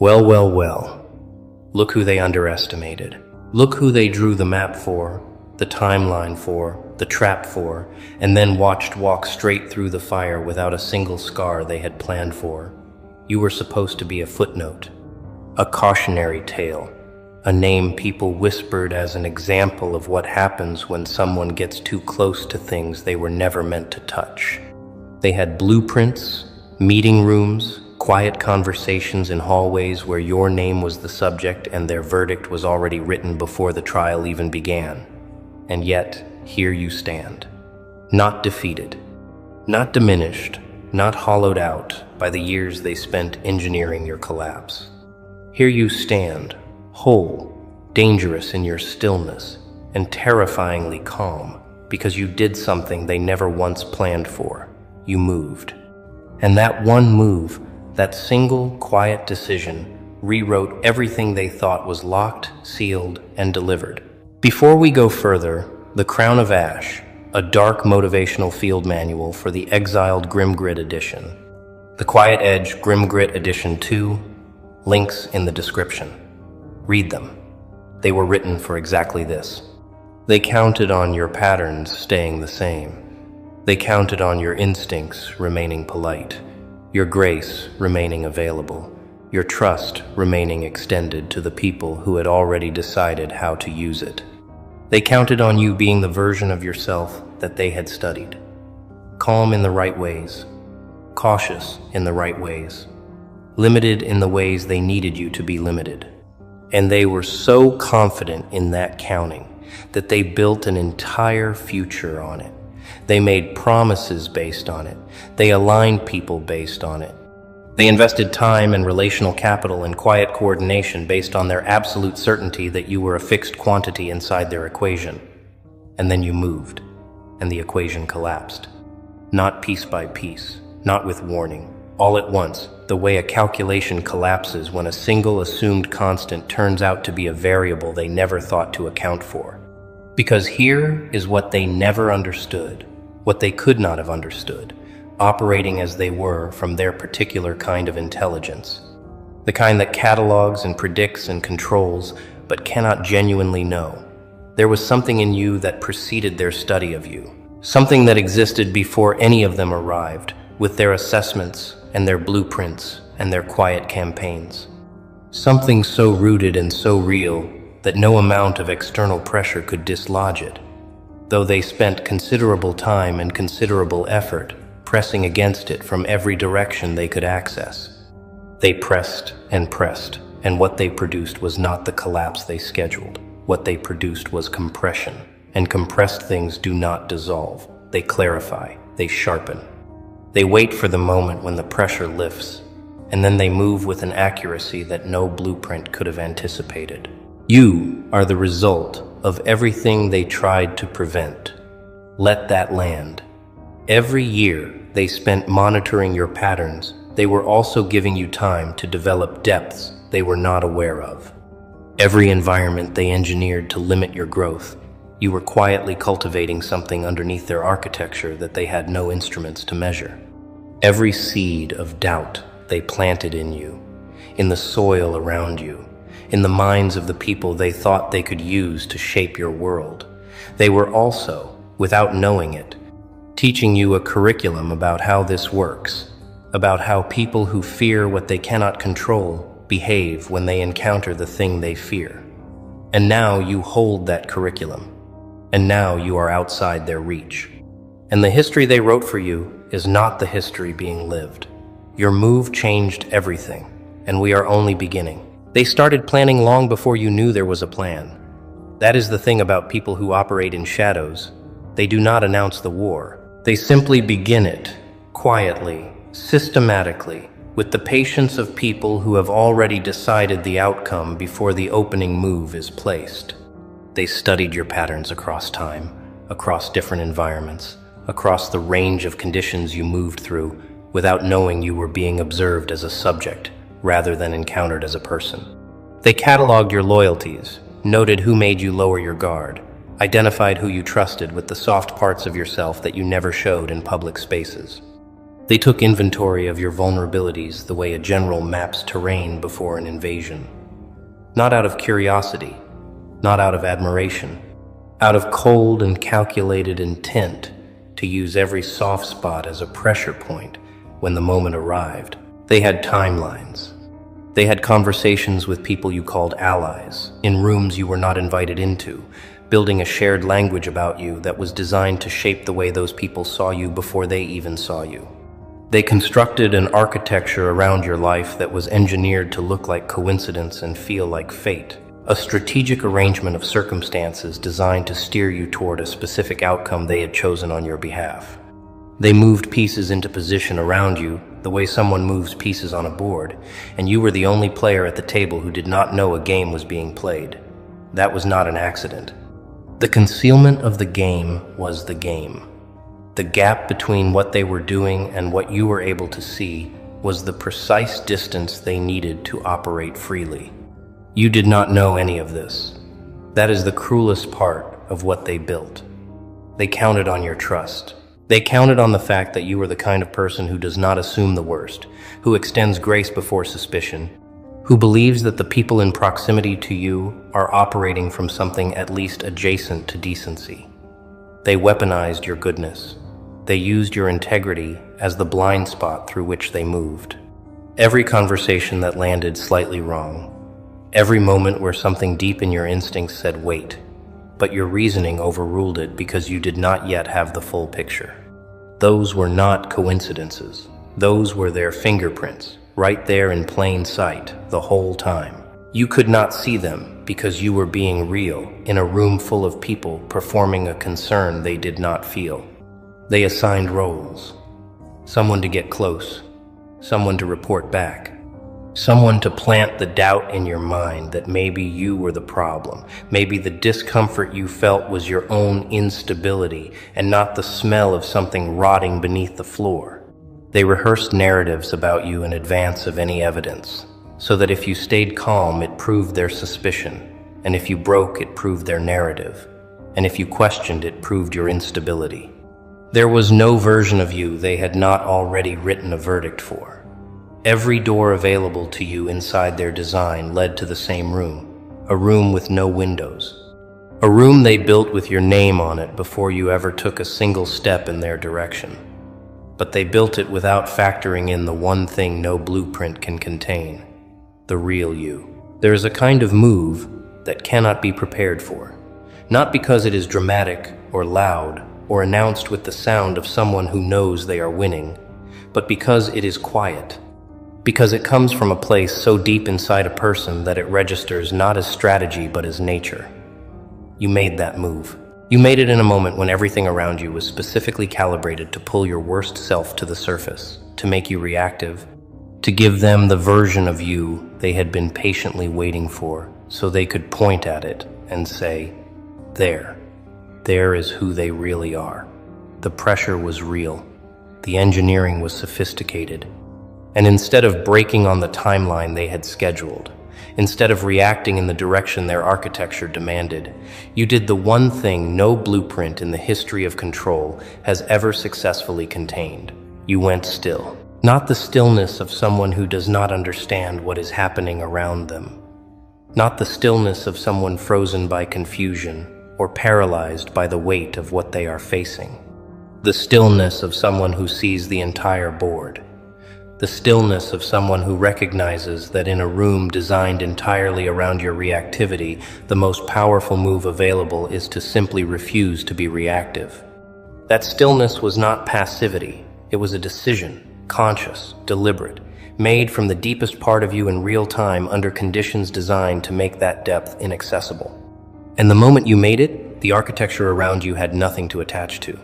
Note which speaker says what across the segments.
Speaker 1: Well, well, well. Look who they underestimated. Look who they drew the map for, the timeline for, the trap for, and then watched walk straight through the fire without a single scar they had planned for. You were supposed to be a footnote, a cautionary tale, a name people whispered as an example of what happens when someone gets too close to things they were never meant to touch. They had blueprints, meeting rooms, quiet conversations in hallways where your name was the subject and their verdict was already written before the trial even began. And yet, here you stand. Not defeated, not diminished, not hollowed out by the years they spent engineering your collapse. Here you stand, whole, dangerous in your stillness, and terrifyingly calm, because you did something they never once planned for. You moved. And that one move, that single, quiet decision, rewrote everything they thought was locked, sealed, and delivered. Before we go further, The Crown of Ash, a dark motivational field manual for the exiled Grimgrit edition. The Quiet Edge Grimgrit Edition 2, links in the description. Read them. They were written for exactly this. They counted on your patterns staying the same. They counted on your instincts remaining polite, your grace remaining available, your trust remaining extended to the people who had already decided how to use it. They counted on you being the version of yourself that they had studied. Calm in the right ways, cautious in the right ways, limited in the ways they needed you to be limited. And they were so confident in that counting that they built an entire future on it. They made promises based on it. They aligned people based on it. They invested time and relational capital and quiet coordination based on their absolute certainty that you were a fixed quantity inside their equation. And then you moved, and the equation collapsed. Not piece by piece, not with warning, all at once, the way a calculation collapses when a single assumed constant turns out to be a variable they never thought to account for. Because here is what they never understood, what they could not have understood, operating as they were from their particular kind of intelligence. The kind that catalogs and predicts and controls, but cannot genuinely know. There was something in you that preceded their study of you, something that existed before any of them arrived, with their assessments and their blueprints and their quiet campaigns. Something so rooted and so real that no amount of external pressure could dislodge it, though they spent considerable time and considerable effort pressing against it from every direction they could access. They pressed, and what they produced was not the collapse they scheduled. What they produced was compression, and compressed things do not dissolve. They clarify, they sharpen. They wait for the moment when the pressure lifts, and then they move with an accuracy that no blueprint could have anticipated. You are the result of everything they tried to prevent. Let that land. Every year they spent monitoring your patterns, they were also giving you time to develop depths they were not aware of. Every environment they engineered to limit your growth, you were quietly cultivating something underneath their architecture that they had no instruments to measure. Every seed of doubt they planted in you, in the soil around you, in the minds of the people they thought they could use to shape your world. They were also, without knowing it, teaching you a curriculum about how this works, about how people who fear what they cannot control behave when they encounter the thing they fear. And now you hold that curriculum, and now you are outside their reach. And the history they wrote for you is not the history being lived. Your move changed everything, and we are only beginning. They started planning long before you knew there was a plan. That is the thing about people who operate in shadows. They do not announce the war. They simply begin it, quietly, systematically, with the patience of people who have already decided the outcome before the opening move is placed. They studied your patterns across time, across different environments, across the range of conditions you moved through, without knowing you were being observed as a subject, rather than encountered as a person. They cataloged your loyalties, noted who made you lower your guard, identified who you trusted with the soft parts of yourself that you never showed in public spaces. They took inventory of your vulnerabilities the way a general maps terrain before an invasion. Not out of curiosity, not out of admiration, out of cold and calculated intent to use every soft spot as a pressure point when the moment arrived. They had timelines. They had conversations with people you called allies, in rooms you were not invited into, building a shared language about you that was designed to shape the way those people saw you before they even saw you. They constructed an architecture around your life that was engineered to look like coincidence and feel like fate, a strategic arrangement of circumstances designed to steer you toward a specific outcome they had chosen on your behalf. They moved pieces into position around you the way someone moves pieces on a board, and you were the only player at the table who did not know a game was being played. That was not an accident. The concealment of the game was the game. The gap between what they were doing and what you were able to see was the precise distance they needed to operate freely. You did not know any of this. That is the cruelest part of what they built. They counted on your trust. They counted on the fact that you are the kind of person who does not assume the worst, who extends grace before suspicion, who believes that the people in proximity to you are operating from something at least adjacent to decency. They weaponized your goodness. They used your integrity as the blind spot through which they moved. Every conversation that landed slightly wrong, every moment where something deep in your instincts said wait, but your reasoning overruled it because you did not yet have the full picture. Those were not coincidences. Those were their fingerprints, right there in plain sight the whole time. You could not see them because you were being real in a room full of people performing a concern they did not feel. They assigned roles. Someone to get close, someone to report back, someone to plant the doubt in your mind that maybe you were the problem. Maybe the discomfort you felt was your own instability and not the smell of something rotting beneath the floor. They rehearsed narratives about you in advance of any evidence, so that if you stayed calm, it proved their suspicion, and if you broke, it proved their narrative, and if you questioned, it proved your instability. There was no version of you they had not already written a verdict for. Every door available to you inside their design led to the same room, a room with no windows. A room they built with your name on it before you ever took a single step in their direction. But they built it without factoring in the one thing no blueprint can contain, the real you. There is a kind of move that cannot be prepared for, not because it is dramatic or loud or announced with the sound of someone who knows they are winning, but because it is quiet. Because it comes from a place so deep inside a person that it registers not as strategy but as nature. You made that move. You made it in a moment when everything around you was specifically calibrated to pull your worst self to the surface, to make you reactive, to give them the version of you they had been patiently waiting for, so they could point at it and say, there is who they really are. The pressure was real. The engineering was sophisticated. And instead of breaking on the timeline they had scheduled, instead of reacting in the direction their architecture demanded, you did the one thing no blueprint in the history of control has ever successfully contained. You went still. Not the stillness of someone who does not understand what is happening around them. Not the stillness of someone frozen by confusion or paralyzed by the weight of what they are facing. The stillness of someone who sees the entire board. The stillness of someone who recognizes that in a room designed entirely around your reactivity, the most powerful move available is to simply refuse to be reactive. That stillness was not passivity. It was a decision, conscious, deliberate, made from the deepest part of you in real time under conditions designed to make that depth inaccessible. And the moment you made it, the architecture around you had nothing to attach to.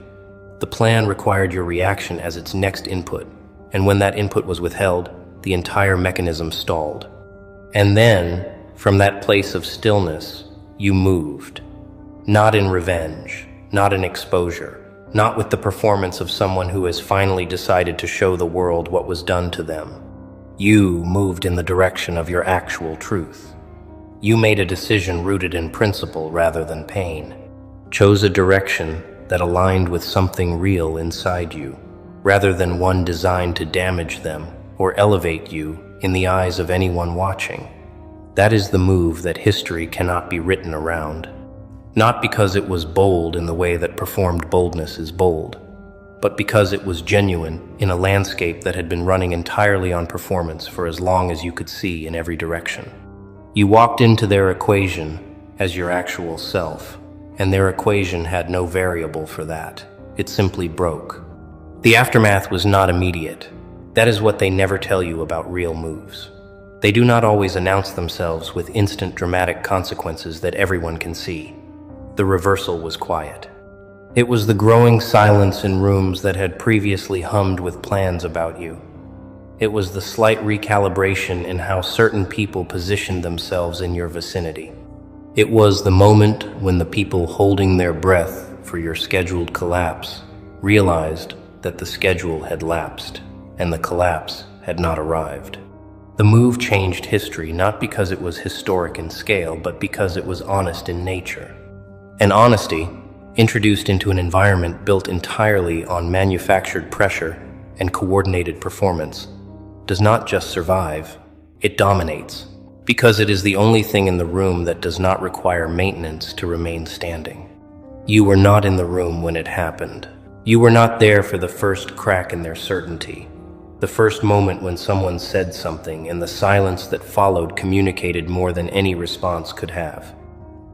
Speaker 1: The plan required your reaction as its next input, and when that input was withheld, the entire mechanism stalled. And then, from that place of stillness, you moved. Not in revenge, not in exposure, not with the performance of someone who has finally decided to show the world what was done to them. You moved in the direction of your actual truth. You made a decision rooted in principle rather than pain, chose a direction that aligned with something real inside you, rather than one designed to damage them or elevate you in the eyes of anyone watching. That is the move that history cannot be written around. Not because it was bold in the way that performed boldness is bold, but because it was genuine in a landscape that had been running entirely on performance for as long as you could see in every direction. You walked into their equation as your actual self, and their equation had no variable for that. It simply broke. The aftermath was not immediate. That is what they never tell you about real moves. They do not always announce themselves with instant dramatic consequences that everyone can see. The reversal was quiet. It was the growing silence in rooms that had previously hummed with plans about you. It was the slight recalibration in how certain people positioned themselves in your vicinity. It was the moment when the people holding their breath for your scheduled collapse realized that the schedule had lapsed and the collapse had not arrived. The move changed history not because it was historic in scale, but because it was honest in nature. And honesty, introduced into an environment built entirely on manufactured pressure and coordinated performance, does not just survive, it dominates, because it is the only thing in the room that does not require maintenance to remain standing. You were not in the room when it happened. You were not there for the first crack in their certainty, the first moment when someone said something and the silence that followed communicated more than any response could have.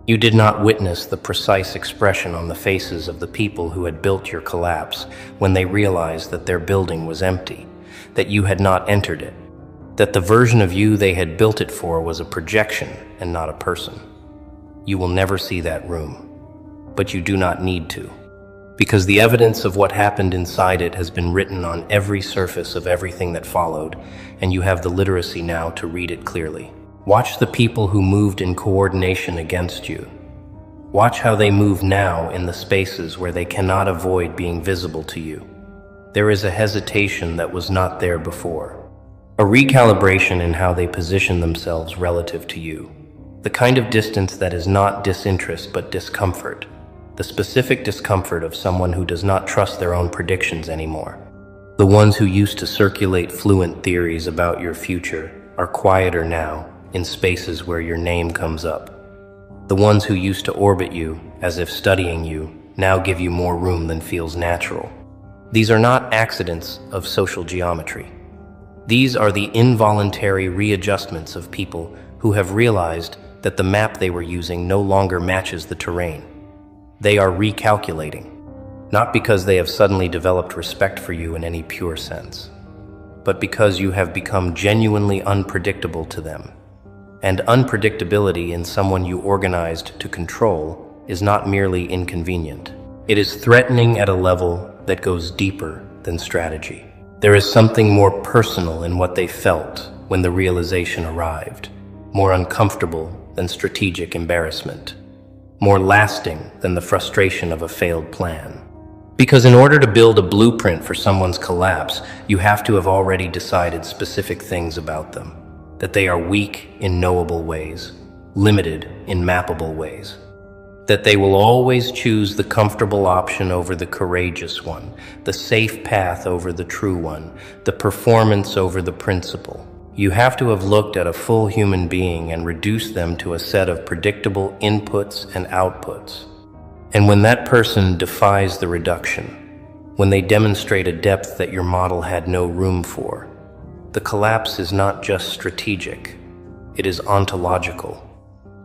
Speaker 1: You did not witness the precise expression on the faces of the people who had built your collapse when they realized that their building was empty, that you had not entered it, that the version of you they had built it for was a projection and not a person. You will never see that room, but you do not need to, because the evidence of what happened inside it has been written on every surface of everything that followed, and you have the literacy now to read it clearly. Watch the people who moved in coordination against you. Watch how they move now in the spaces where they cannot avoid being visible to you. There is a hesitation that was not there before, a recalibration in how they position themselves relative to you, the kind of distance that is not disinterest but discomfort, the specific discomfort of someone who does not trust their own predictions anymore. The ones who used to circulate fluent theories about your future are quieter now in spaces where your name comes up. The ones who used to orbit you as if studying you now give you more room than feels natural. These are not accidents of social geometry. These are the involuntary readjustments of people who have realized that the map they were using no longer matches the terrain. They are recalculating, not because they have suddenly developed respect for you in any pure sense, but because you have become genuinely unpredictable to them. And unpredictability in someone you organized to control is not merely inconvenient. It is threatening at a level that goes deeper than strategy. There is something more personal in what they felt when the realization arrived, more uncomfortable than strategic embarrassment, more lasting than the frustration of a failed plan. Because in order to build a blueprint for someone's collapse, you have to have already decided specific things about them. That they are weak in knowable ways, limited in mappable ways. That they will always choose the comfortable option over the courageous one, the safe path over the true one, the performance over the principle. You have to have looked at a full human being and reduced them to a set of predictable inputs and outputs. And when that person defies the reduction, when they demonstrate a depth that your model had no room for, the collapse is not just strategic, it is ontological.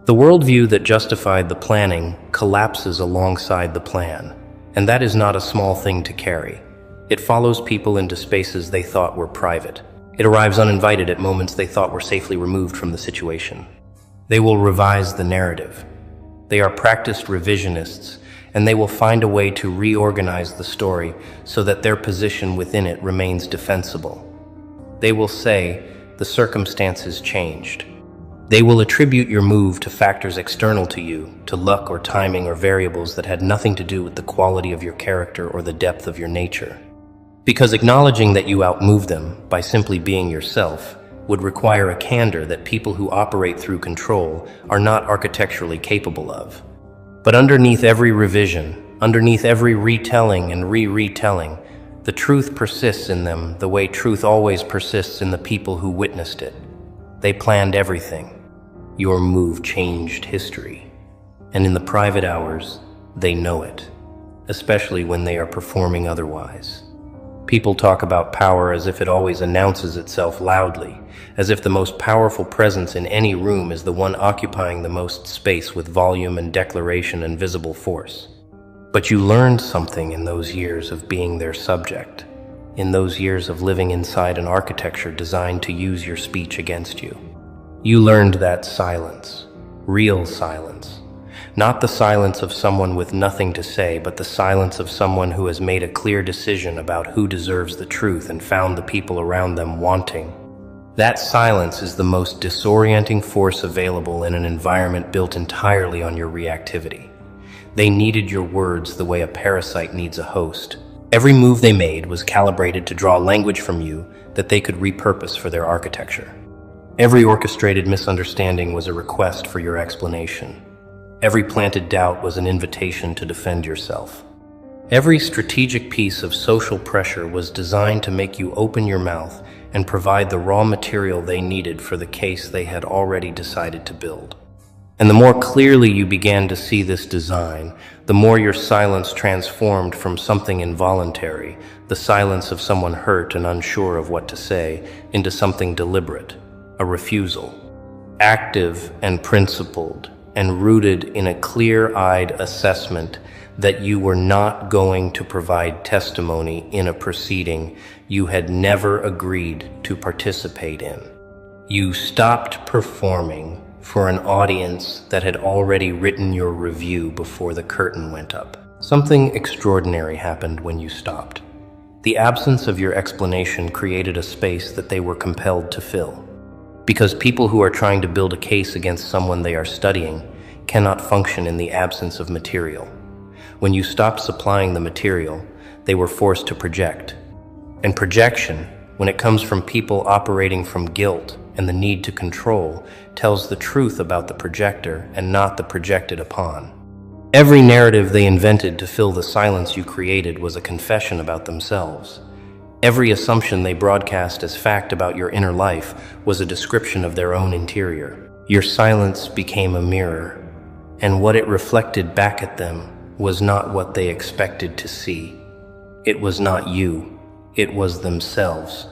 Speaker 1: The worldview that justified the planning collapses alongside the plan, and that is not a small thing to carry. It follows people into spaces they thought were private. It arrives uninvited at moments they thought were safely removed from the situation. They will revise the narrative. They are practiced revisionists, and they will find a way to reorganize the story so that their position within it remains defensible. They will say, the circumstances changed. They will attribute your move to factors external to you, to luck or timing or variables that had nothing to do with the quality of your character or the depth of your nature. Because acknowledging that you outmoved them by simply being yourself would require a candor that people who operate through control are not architecturally capable of. But underneath every revision, underneath every retelling and re-retelling, The truth persists in them the way truth always persists in the people who witnessed it. They planned everything. Your move changed history. And in the private hours, they know it, especially when they are performing otherwise. People talk about power as if it always announces itself loudly, as if the most powerful presence in any room is the one occupying the most space with volume and declaration and visible force. But you learned something in those years of being their subject, in those years of living inside an architecture designed to use your speech against you. You learned that silence, real silence, not the silence of someone with nothing to say, but the silence of someone who has made a clear decision about who deserves the truth and found the people around them wanting. That silence is the most disorienting force available in an environment built entirely on your reactivity. They needed your words the way a parasite needs a host. Every move they made was calibrated to draw language from you that they could repurpose for their architecture. Every orchestrated misunderstanding was a request for your explanation. Every planted doubt was an invitation to defend yourself. Every strategic piece of social pressure was designed to make you open your mouth and provide the raw material they needed for the case they had already decided to build. And the more clearly you began to see this design, the more your silence transformed from something involuntary, the silence of someone hurt and unsure of what to say, into something deliberate, a refusal, active and principled, and rooted in a clear-eyed assessment that you were not going to provide testimony in a proceeding you had never agreed to participate in. You stopped performing for an audience that had already written your review before the curtain went up. Something extraordinary happened when you stopped. The absence of your explanation created a space that they were compelled to fill. Because people who are trying to build a case against someone they are studying cannot function in the absence of material. When you stopped supplying the material, they were forced to project. And projection, when it comes from people operating from guilt and the need to control, tells the truth about the projector and not the projected upon. Every narrative they invented to fill the silence you created was a confession about themselves. Every assumption they broadcast as fact about your inner life was a description of their own interior. Your silence became a mirror, and what it reflected back at them was not what they expected to see. It was not you, it was themselves.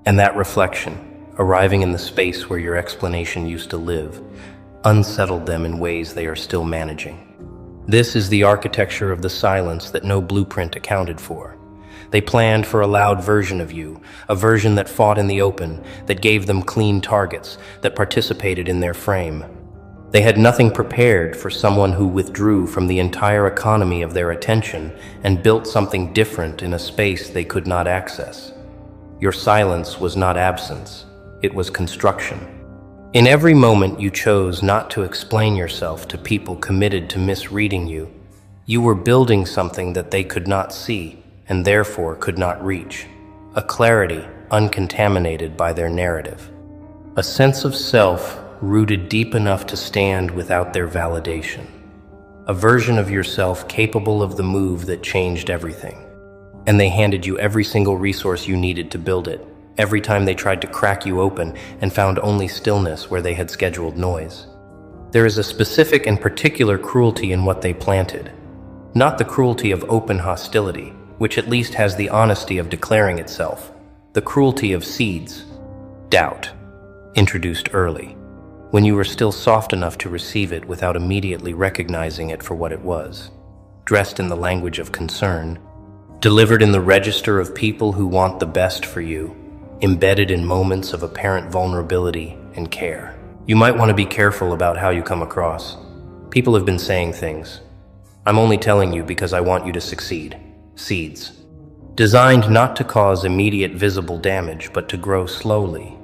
Speaker 1: And that reflection, arriving in the space where your explanation used to live, unsettled them in ways they are still managing. This is the architecture of the silence that no blueprint accounted for. They planned for a loud version of you, a version that fought in the open, that gave them clean targets, that participated in their frame. They had nothing prepared for someone who withdrew from the entire economy of their attention and built something different in a space they could not access. Your silence was not absence, it was construction. In every moment you chose not to explain yourself to people committed to misreading you, you were building something that they could not see and therefore could not reach, a clarity uncontaminated by their narrative, a sense of self rooted deep enough to stand without their validation, a version of yourself capable of the move that changed everything. And they handed you every single resource you needed to build it, every time they tried to crack you open and found only stillness where they had scheduled noise. There is a specific and particular cruelty in what they planted, not the cruelty of open hostility, which at least has the honesty of declaring itself, the cruelty of seeds, doubt, introduced early, when you were still soft enough to receive it without immediately recognizing it for what it was, dressed in the language of concern, delivered in the register of people who want the best for you, embedded in moments of apparent vulnerability and care. You might want to be careful about how you come across. People have been saying things. I'm only telling you because I want you to succeed. Seeds. Designed not to cause immediate visible damage, but to grow slowly,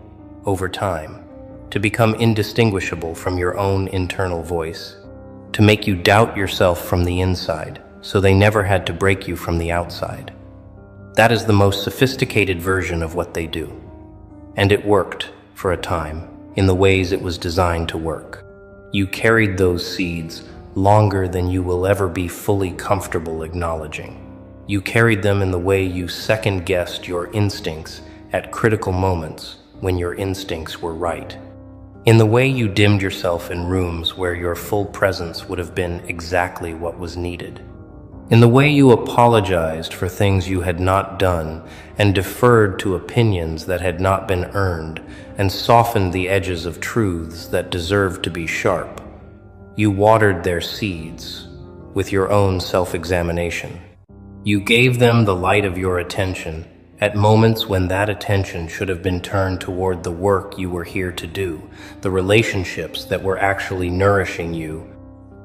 Speaker 1: over time, to become indistinguishable from your own internal voice, to make you doubt yourself from the inside, so they never had to break you from the outside. That is the most sophisticated version of what they do. And it worked, for a time, in the ways it was designed to work. You carried those seeds longer than you will ever be fully comfortable acknowledging. You carried them in the way you second-guessed your instincts at critical moments when your instincts were right. In the way you dimmed yourself in rooms where your full presence would have been exactly what was needed. In the way you apologized for things you had not done and deferred to opinions that had not been earned and softened the edges of truths that deserved to be sharp. You watered their seeds with your own self-examination. You gave them the light of your attention at moments when that attention should have been turned toward the work you were here to do, the relationships that were actually nourishing you,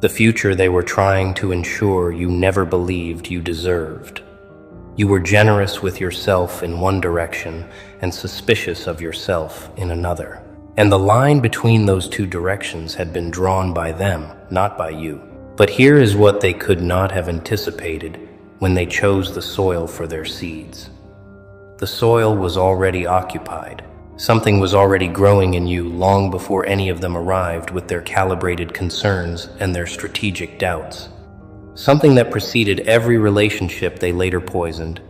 Speaker 1: the future they were trying to ensure you never believed you deserved. You were generous with yourself in one direction and suspicious of yourself in another. And the line between those two directions had been drawn by them, not by you. But here is what they could not have anticipated when they chose the soil for their seeds. The soil was already occupied. Something was already growing in you long before any of them arrived with their calibrated concerns and their strategic doubts. Something that preceded every relationship they later poisoned,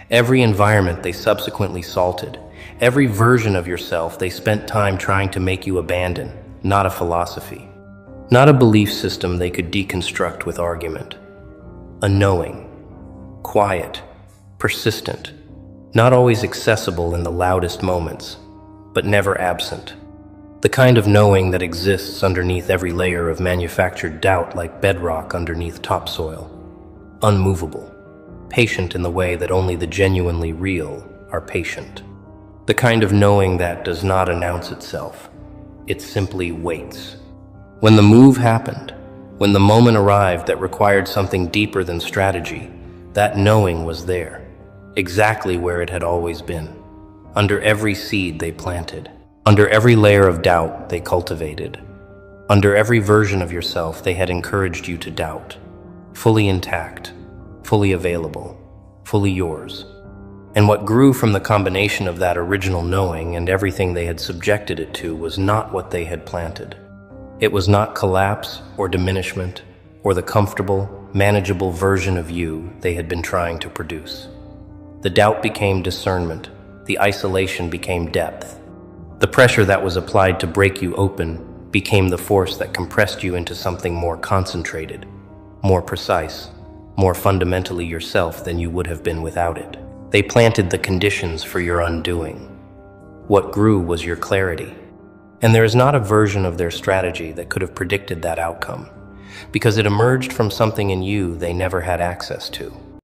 Speaker 1: every environment they subsequently salted, every version of yourself they spent time trying to make you abandon, not a philosophy, not a belief system they could deconstruct with argument. A knowing, quiet, persistent, not always accessible in the loudest moments, but never absent. The kind of knowing that exists underneath every layer of manufactured doubt like bedrock underneath topsoil. Unmovable, patient in the way that only the genuinely real are patient. The kind of knowing that does not announce itself. It simply waits. When the move happened, when the moment arrived that required something deeper than strategy, that knowing was there. Exactly where it had always been, under every seed they planted, under every layer of doubt they cultivated, under every version of yourself they had encouraged you to doubt, fully intact, fully available, fully yours. And what grew from the combination of that original knowing and everything they had subjected it to was not what they had planted. It was not collapse or diminishment or the comfortable, manageable version of you they had been trying to produce. The doubt became discernment. The isolation became depth. The pressure that was applied to break you open became the force that compressed you into something more concentrated, more precise, more fundamentally yourself than you would have been without it. They planted the conditions for your undoing. What grew was your clarity. And there is not a version of their strategy that could have predicted that outcome, because it emerged from something in you they never had access to.